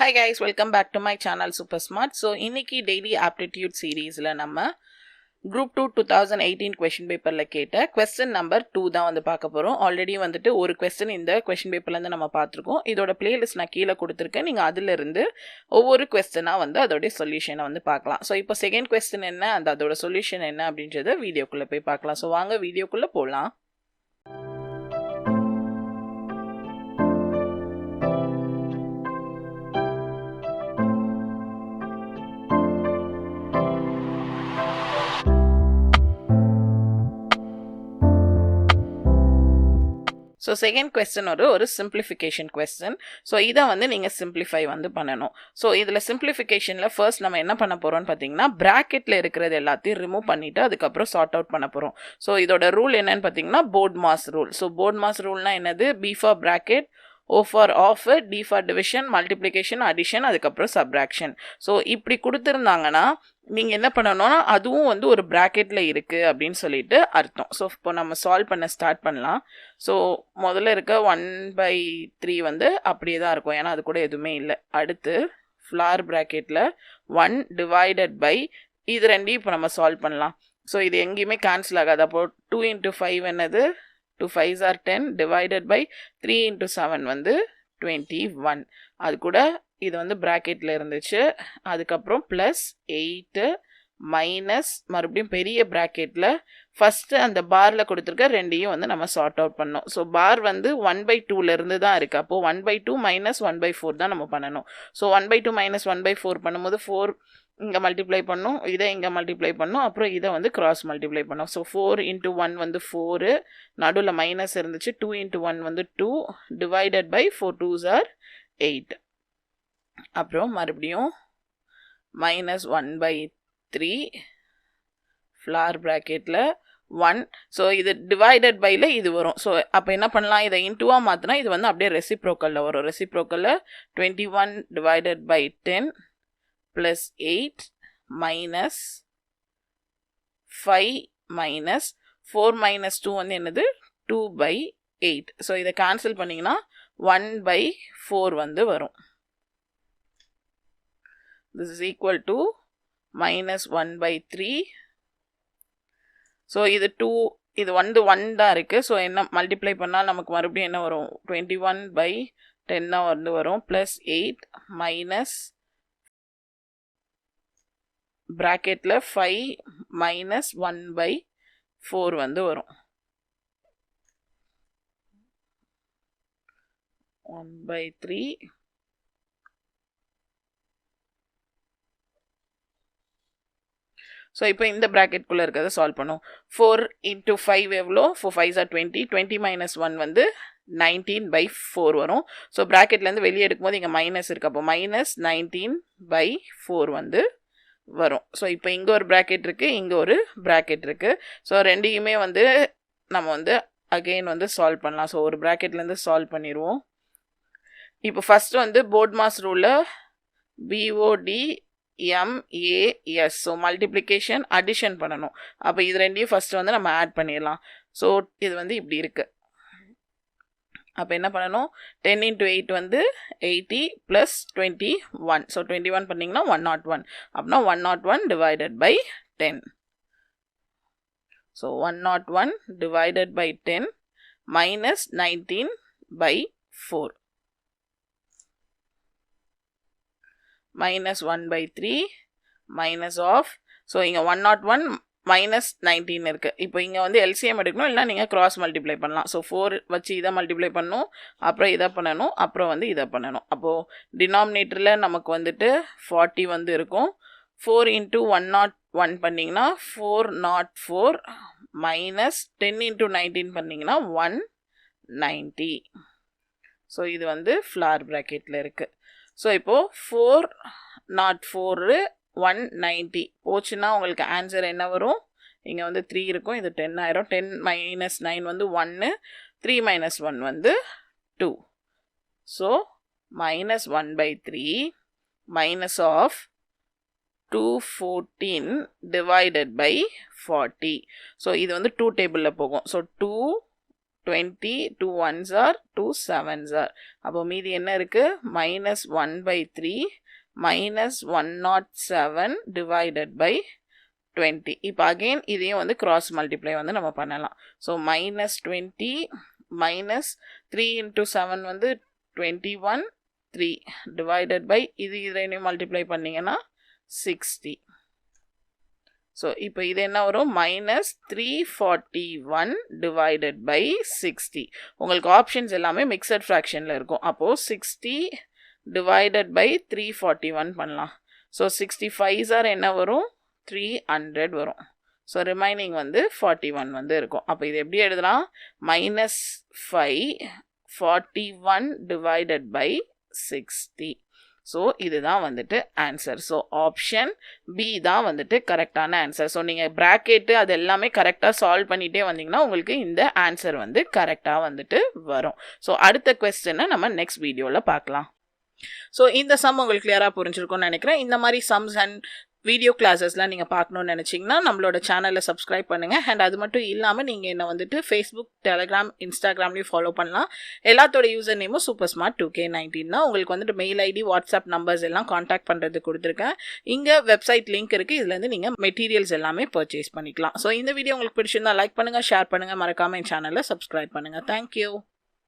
Hi guys, welcome back to my channel Super Smart. So இன்னைக்கு daily aptitude seriesல நம்ம group 2 2018 question paperல கேட்ட question number 2 தான் வந்து பார்க்க போறோம். ஆல்ரெடி வந்துட்டு ஒரு question இந்த question paperல இருந்து நம்ம பார்த்திருக்கோம். இதோட playlist நான் கீழ கொடுத்திருக்கேன். நீங்க அதில இருந்து ஒவ்வொரு questionஆ வந்து அதோட சொல்யூஷனை வந்து பார்க்கலாம். So இப்போ செகண்ட் question என்ன and அதோட சொல்யூஷன் என்ன அப்படிங்கறத வீடியோக்குள்ள போய் பார்க்கலாம். So வாங்க வீடியோக்குள்ள போலாம். So second question ஒரு simplification question. So இத வந்து நீங்க simplify வந்து பண்ணணும். So இதுல simplificationல first நம்ம என்ன பண்ண போறோம்னு பாத்தீங்கன்னா bracketல இருக்கிறது எல்லாத்தையும் remove பண்ணிட்டு அதுக்கு அப்புறம் sort out பண்ண போறோம். So இதோட ரூல் என்னன்னு பாத்தீங்கன்னா BODMAS rule. So BODMAS ruleனா என்னது? B for bracket, O for off, D for division, multiplication, addition, அதுக்கப்புறம் subtraction. So இப்படி கொடுத்திருந்தாங்கன்னா நீங்க என்ன பண்ணணும்னா அதுவும் வந்து ஒரு bracketல இருக்கு அப்படின்னு சொல்லிட்டு அர்த்தம். So இப்போ நம்ம சால்வ் பண்ண ஸ்டார்ட் பண்ணலாம். So முதல்ல இருக்க 1/3 வந்து அப்படியே தான் இருக்கும் ஏன்னா அது கூட எதுவுமே இல்லை. அடுத்து floor bracketல 1 divided by இது ரெண்டையும் இப்போ நம்ம சால்வ் பண்ணலாம். ஸோ இது எங்கேயுமே கேன்சல் ஆகாது. அப்போ 2 into 5 என்னது? 2 5s are 10 divided by 3 into 7 வந்து 21. அது கூட இது வந்து bracketல இருந்துச்சு. அதுக்கப்புறம் plus 8 minus மறுபடியும் பெரிய bracketல ஃபர்ஸ்ட் அந்த பார்ல கொடுத்திருக்க ரெண்டையும் வந்து நம்ம சார்ட் அவுட் பண்ணோம். ஸோ பார் வந்து 1/2ல இருந்து தான் இருக்கு. அப்போ 1/2 minus 1/4 தான் நம்ம பண்ணணும். ஸோ 1/2 minus 1/4 பண்ணும்போது 4 இங்க மல்டிப்ளை பண்ணும், இதை இங்க மல்டிப்ளை பண்ணும், அப்புறம் இதை வந்து கிராஸ் மல்டிப்ளை பண்ணும். ஸோ 4 into 1 வந்து 4, நடுவில் மைனஸ் இருந்துச்சு. 2 into 1 வந்து 2 டிவைடட் பை 4 2s are 8. அப்புறம் மறுபடியும் மைனஸ் 1/3 ஃப்ளார் ப்ராக்கெட்டில் 1. ஸோ இது டிவைடட் பைல இது வரும். ஸோ அப்போ என்ன பண்ணலாம்? இதை இன்டூவா மாற்றினா இது வந்து அப்படியே ரெசிப்ரோக்கலில் வரும். ரெசிப்ரோக்கலில் 21 divided by 10 plus 8 minus 5 minus 4 minus 2 வந்து என்னது? 2/8. ஸோ இதை கேன்சல் பண்ணிங்கன்னா 1/4 வந்து வரும். This is equal to minus 1/3. So இது 2 இது வந்து 1 தான் இருக்கு. ஸோ என்ன மல்டிப்ளை பண்ணால் நமக்கு மறுபடியும் என்ன வரும்? 21/10 தான் வந்து வரும். plus 8 minus bracketல 5 minus 1/4 வந்து வரும். 1/3 ஸோ இப்போ இந்த ப்ராக்கெட்குள்ளே இருக்கிறத சால்வ் பண்ணும். 4 into 5 எவ்வளோ? 4 5s are 20. 20 minus 1 வந்து 19/4 வரும். ஸோ ப்ராக்கெட்லேருந்து வெளியே எடுக்கும்போது இங்கே மைனஸ் இருக்கு. அப்போ minus 19/4 வந்து வரும். ஸோ இப்போ இங்கே ஒரு ப்ராக்கெட் இருக்குது, இங்கே ஒரு ப்ராக்கெட் இருக்குது. ஸோ ரெண்டையுமே வந்து நம்ம வந்து அகெயின் வந்து சால்வ் பண்ணலாம். ஸோ ஒரு ப்ராக்கெட்லேருந்து சால்வ் பண்ணிடுவோம். இப்போ ஃபஸ்ட்டு வந்து BODMAS ரூலில் BODMAS. So multiplication addition பண்ணணும். அப்போ இது ரெண்டையும் ஃபஸ்ட்டு வந்து நம்ம ஆட் பண்ணிடலாம். ஸோ இது வந்து இப்படி இருக்குது. அப்போ என்ன பண்ணணும்? 10 into 8 வந்து 80 plus 21. ஸோ 21 பண்ணிங்கன்னா 101. அப்படின்னா 101 divided by 10. So 101 divided by 10 minus 19/4. minus 1/3 minus of. So இங்கே 101 minus 19 இருக்கு. இப்போ இங்கே வந்து எல்சிஎம் எடுக்கணும், இல்லைனா நீங்கள் கிராஸ் மல்டிப்ளை பண்ணலாம். ஸோ 4 வச்சு இதை மல்டிப்ளை பண்ணணும், அப்புறம் இதை பண்ணணும், அப்புறம் வந்து இதை பண்ணணும். அப்போது டினாமினேட்டரில் நமக்கு வந்துட்டு 40 வந்து இருக்கும். 4 into 101 பண்ணிங்கன்னா 404 minus 10 into 19 பண்ணிங்கன்னா 190. ஸோ இது வந்து ஃப்ளார் ப்ராக்கெட்டில் இருக்குது. ஸோ இப்போது 404 190 போச்சுன்னா உங்களுக்கு ஆன்சர் என்ன வரும்? இங்கே வந்து 3 இருக்கும், இது 10 ஆயிரும். 10 minus 9 வந்து 1, 3 minus 1 வந்து 2. So minus 1/3 minus of 214 divided by 40. So இது வந்து 2 டேபிளில் போகும். So 2 20, 2 1s are 2 7s are. அப்போ மீதி என்ன இருக்கு? minus 1/3 minus 107 divided by 20. இப்போ again இதையும் வந்து cross multiply வந்து நம்ம பண்ணலாம். So minus 20 minus 3 into 7 வந்து 21 3 divided by இது இதையும் multiply பண்ணீங்கன்னா 60. So இப்போ இது என்ன வரும்? minus 341 divided by 60. உங்களுக்கு ஆப்ஷன்ஸ் எல்லாமே mixed fractionல இருக்கும். அப்போ 60 divided by 341 பண்ணலாம். So 65s are என்ன வரும்? 300 வரும். So remaining வந்து 41 வந்து இருக்கும். அப்போ இது எப்படி எழுதலாம்? minus 5 41 divided by 60. ஸோ இதுதான் வந்துட்டு ஆன்சர். ஸோ ஆப்ஷன் பி தான் வந்துட்டு கரெக்டான ஆன்சர். ஸோ நீங்கள் ப்ராக்கெட்டு அது எல்லாமே கரெக்டாக சால்வ் பண்ணிகிட்டே வந்தீங்கன்னா உங்களுக்கு இந்த ஆன்சர் வந்து கரெக்டாக வந்துட்டு வரும். ஸோ அடுத்த கொஸ்டினை நம்ம நெக்ஸ்ட் வீடியோவில் பார்க்கலாம். ஸோ இந்த சம் உங்களுக்கு கிளியராக புரிஞ்சிருக்கும்னு நினைக்கிறேன். இந்த மாதிரி சம்ஸ் அண்ட் வீடியோ கிளாஸஸ்லாம் நீங்கள் பார்க்கணுன்னு நினச்சிங்கன்னா நம்மளோட சேனலை சப்ஸ்கிரைப் பண்ணுங்கள். அண்ட் அது மட்டும் இல்லாமல் நீங்கள் என்ன வந்துட்டு ஃபேஸ்புக், டெலிகிராம், இன்ஸ்டாகிராம்லேயும் ஃபாலோ பண்ணலாம். எல்லாத்தோட யூசர் நேமும் சூப்பர் ஸ்மார்ட் 2K19 தான். உங்களுக்கு வந்துட்டு மெயில் ஐடி, வாட்ஸ்அப் நம்பர்ஸ் எல்லாம் காண்டாக்ட் பண்ணுறது கொடுத்துருக்கேன். இங்கே வெப்சைட் லிங்க் இருக்குது. இதுலேருந்து நீங்கள் மெட்டீரியல்ஸ் எல்லாமே பர்ச்சேஸ் பண்ணிக்கலாம். ஸோ இந்த வீடியோ உங்களுக்கு பிடிச்சிருந்தா லைக் பண்ணுங்கள், ஷேர் பண்ணுங்கள், மறக்காமல் என் சேனலை சப்ஸ்கிரைப் பண்ணுங்கள். தேங்க்யூ.